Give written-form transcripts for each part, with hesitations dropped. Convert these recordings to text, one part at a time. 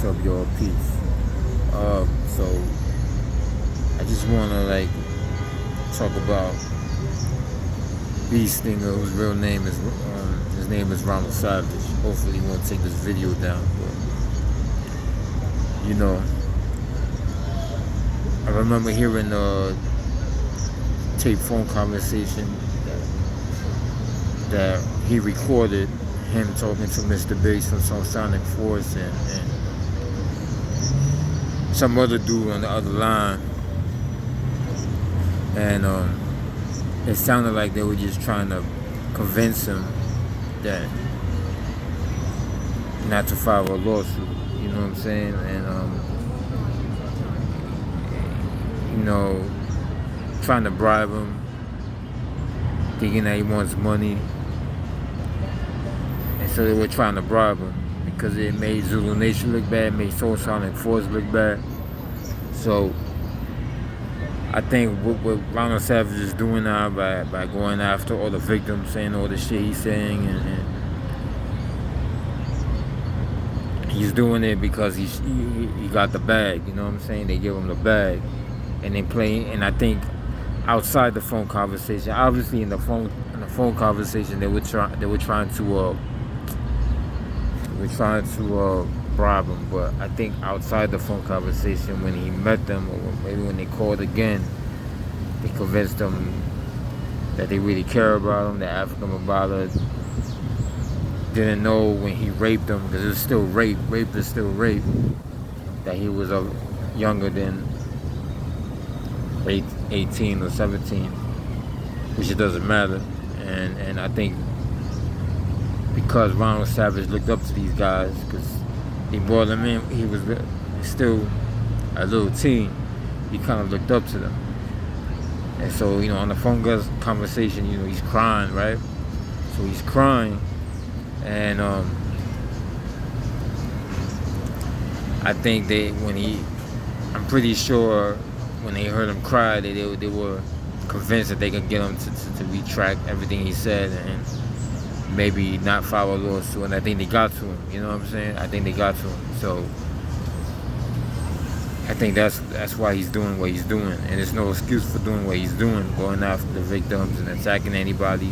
What's up, y'all? Peace. So I just wanna talk about Beast Stinger, whose real name is his name is Ronald Savage. Hopefully, he won't take this video down. But I remember hearing a tape phone conversation that he recorded him talking to Mr. Bass from some Sonic Force and some other dude on the other line, and it sounded like they were just trying to convince him that not to file a lawsuit. You know what I'm saying? And trying to bribe him, thinking that he wants money. And so they were trying to bribe him because it made Zulu Nation look bad, made Soul Sonic Force look bad. So I think what Ronald Savage is doing now by going after all the victims, saying all the shit he's saying, and he's doing it because he got the bag. You know what I'm saying? They give him the bag, and they play. And I think outside the phone conversation, obviously in the phone conversation, they were trying to bribe him. But I think outside the phone conversation, when he met them, or maybe when they called again, they convinced him that they really care about him, that Afrika Bambaataa didn't know when he raped him, because it's still rape. Rape is still rape. That he was younger than 18 or 17, which it doesn't matter. And I think because Ronald Savage looked up to these guys, because he brought them in, he was still a little teen, he kind of looked up to them. And so, on the phone conversation, he's crying, right? So he's crying, and I think I'm pretty sure when they heard him cry, they were convinced that they could get him to retract everything he said and maybe not file a lawsuit. And I think they got to him. You know what I'm saying? I think they got to him. So I think that's why he's doing what he's doing, and there's no excuse for doing what he's doing, going after the victims and attacking anybody,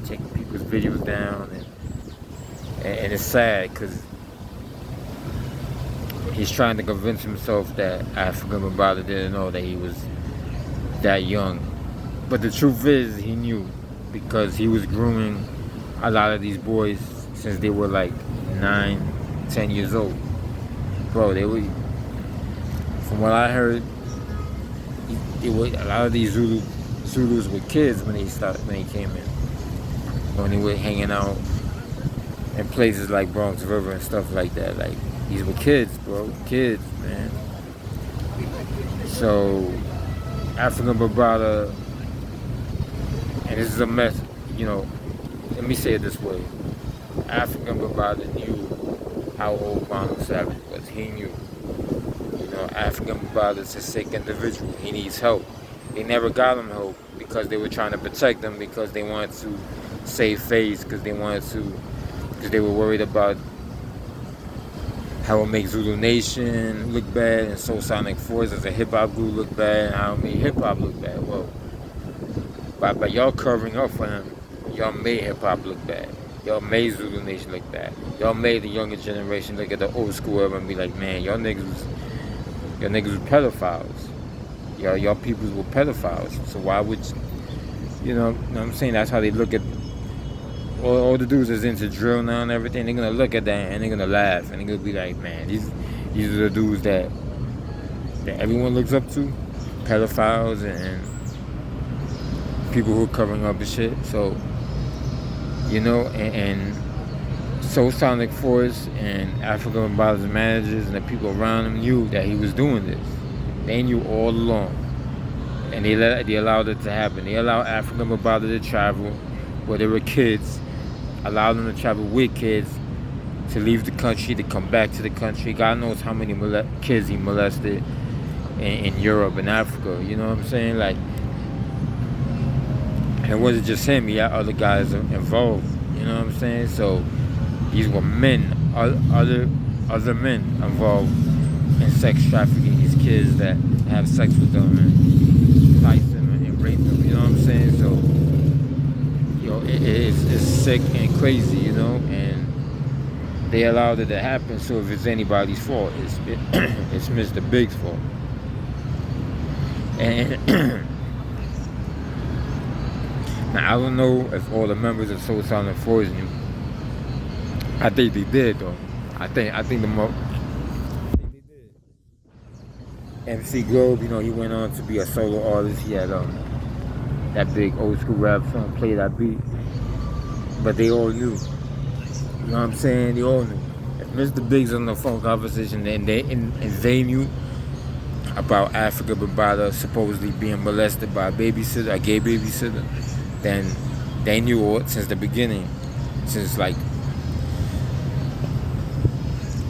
taking people's videos down, and it's sad because he's trying to convince himself that Afrika Bambaataa didn't know that he was that young. But the truth is, he knew, because he was grooming a lot of these boys since they were like 9, 10 years old. Bro, from what I heard, a lot of these Zulus were kids when they came in. When they were hanging out in places like Bronx River and stuff like that. Like, these were kids, bro. Kids, man. So, Afrika Bambaataa, and this is a mess, let me say it this way. Afrika Bambaataa knew how old Ronald Savage was. He knew. Afrika Bambaataa is a sick individual. He needs help. They never got him help because they were trying to protect him, because they wanted to save face, because they were worried about how it makes Zulu Nation look bad and Soul Sonic Force as a hip-hop group look bad, and how it made hip-hop look bad. Well, by y'all covering up for him, y'all made hip-hop look bad. Y'all made Zulu Nation look bad. Y'all made the younger generation look at the old school era and be like, man, y'all niggas were pedophiles. Y'all peoples were pedophiles. So why would you know what I'm saying? That's how they look at all the dudes that's into drill now and everything. They're gonna look at that and they're gonna laugh and they're gonna be like, man, these are the dudes that everyone looks up to, pedophiles and people who are covering up and shit. So and Soul Sonic Force and Afrika Bambaataa's managers and the people around him knew that he was doing this. They knew all along, and they allowed it to happen. They allowed Afrika Bambaataa to travel where there were kids, allowed them to travel with kids, to leave the country, to come back to the country. God knows how many kids he molested in Europe and Africa. You know what I'm saying? Like, and it wasn't just him. He had other guys involved. You know what I'm saying? So these were men. Other other men involved in sex trafficking these kids that have sex with them and entice them and rape them. You know what I'm saying? So, it's sick and crazy, and they allowed it to happen. So if it's anybody's fault, it's Mr. Big's fault. And now I don't know if all the members of Soul Silent Force knew. I think they did though. I think they did. MC Globe, he went on to be a solo artist. He had that big old school rap song, Play That Beat. But they all knew. You know what I'm saying? They all knew. If Mr. Big's on the phone conversation and they knew about Afrika Bambaataa supposedly being molested by a babysitter, a gay babysitter, then they knew it since the beginning. Since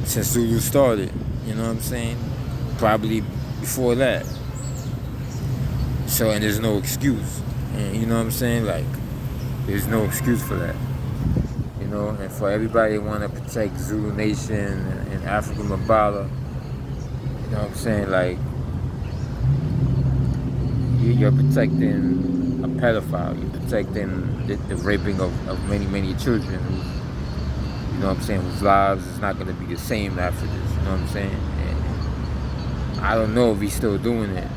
Zulu started. You know what I'm saying? Probably before that. So, and there's no excuse. And you know what I'm saying? There's no excuse for that. And for everybody that want to protect Zulu Nation and Afrika Bambaataa, you know what I'm saying? You're protecting a pedophile. You're protecting the raping of many, many children who, you know what I'm saying, whose lives is not going to be the same after this. You know what I'm saying? And I don't know if he's still doing it,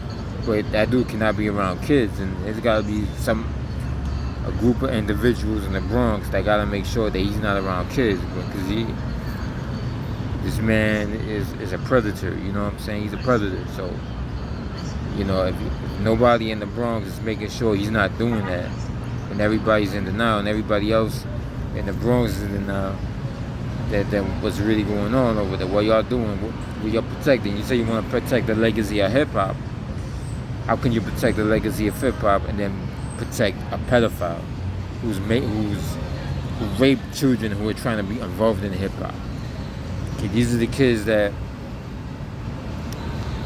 but that dude cannot be around kids, and there's got to be a group of individuals in the Bronx that got to make sure that he's not around kids, because this man is a predator. You know what I'm saying? He's a predator. So, if nobody in the Bronx is making sure he's not doing that, and everybody's in denial, and everybody else in the Bronx is in denial, that what's really going on over there? What y'all doing? What y'all protecting? You say you want to protect the legacy of hip hop. How can you protect the legacy of hip hop and then protect a pedophile who raped children who are trying to be involved in hip hop? Okay, these are the kids that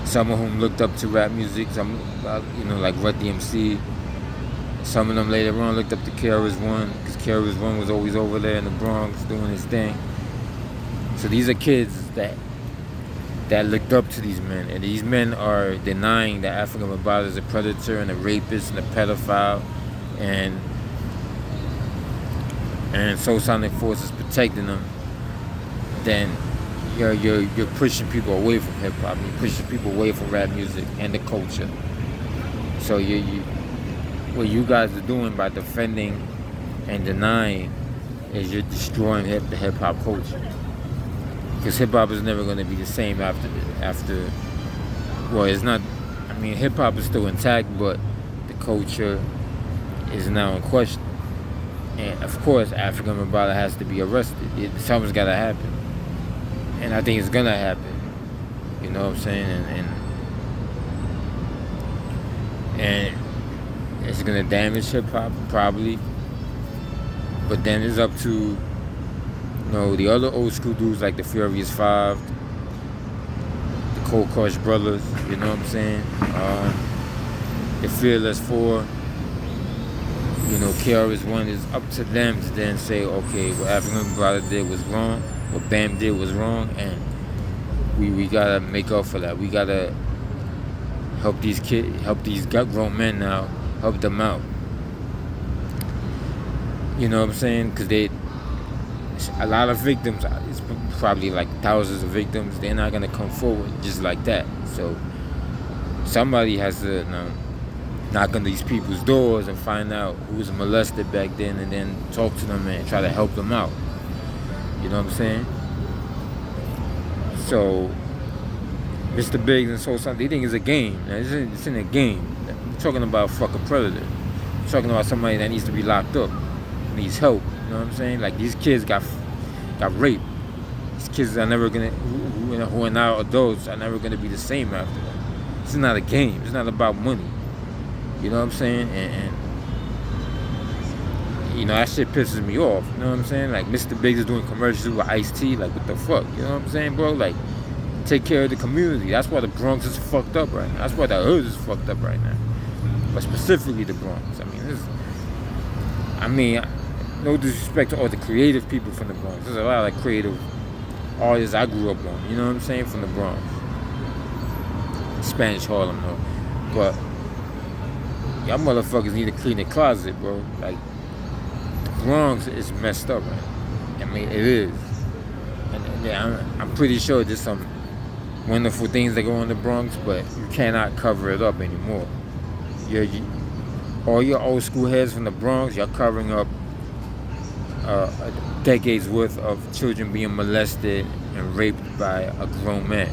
some of whom looked up to rap music, some like Run DMC. Some of them later on looked up to KRS-One, because KRS-One was always over there in the Bronx doing his thing. So these are kids that looked up to these men, and these men are denying that Afrika Bambaataa is a predator and a rapist and a pedophile, and Soul Silent Force is protecting them. Then you're pushing people away from hip hop. You're pushing people away from rap music and the culture. So what you guys are doing by defending and denying is you're destroying the hip hop culture. Because hip hop is never going to be the same after. Well, it's not. I mean, hip hop is still intact, but the culture is now in question. And of course, Afrika Bambaataa has to be arrested. Something's got to happen, and I think it's gonna happen. You know what I'm saying? And it's gonna damage hip hop probably. But then it's up to the other old school dudes like the Furious Five, the Cold Crush Brothers, you know what I'm saying? The Fearless Four, KRS-One. Is up to them to then say, okay, what Afrika Bambaataa did was wrong, what Bam did was wrong, and we gotta make up for that. We gotta help these grown men now, help them out. You know what I'm saying? Because a lot of victims, it's probably like thousands of victims, they're not going to come forward just like that. So somebody has to knock on these people's doors and find out who was molested back then, and then talk to them and try to help them out. You know what I'm saying? So Mr. Biggs and Soul Silent, they think it's a game. It's in a game. We're talking about a fucking predator. We're talking about somebody that needs to be locked up, needs help. You know what I'm saying? Like, these kids got raped. These kids are never gonna, who are now adults, are never gonna be the same after that. This is not a game. It's not about money. You know what I'm saying? And that shit pisses me off. You know what I'm saying? Like, Mr. Biggs is doing commercials with Ice-T. Like, what the fuck? You know what I'm saying, bro? Like, take care of the community. That's why the Bronx is fucked up right now. That's why the hood is fucked up right now. But specifically the Bronx. No disrespect to all the creative people from the Bronx. There's a lot of creative artists I grew up on. You know what I'm saying? From the Bronx, Spanish Harlem, though. But y'all motherfuckers need to clean the closet, bro. Like, the Bronx is messed up, man. I mean, it is. And I'm pretty sure there's some wonderful things that go on in the Bronx, but you cannot cover it up anymore. All your old school heads from the Bronx, you're covering up a decade's worth of children being molested and raped by a grown man.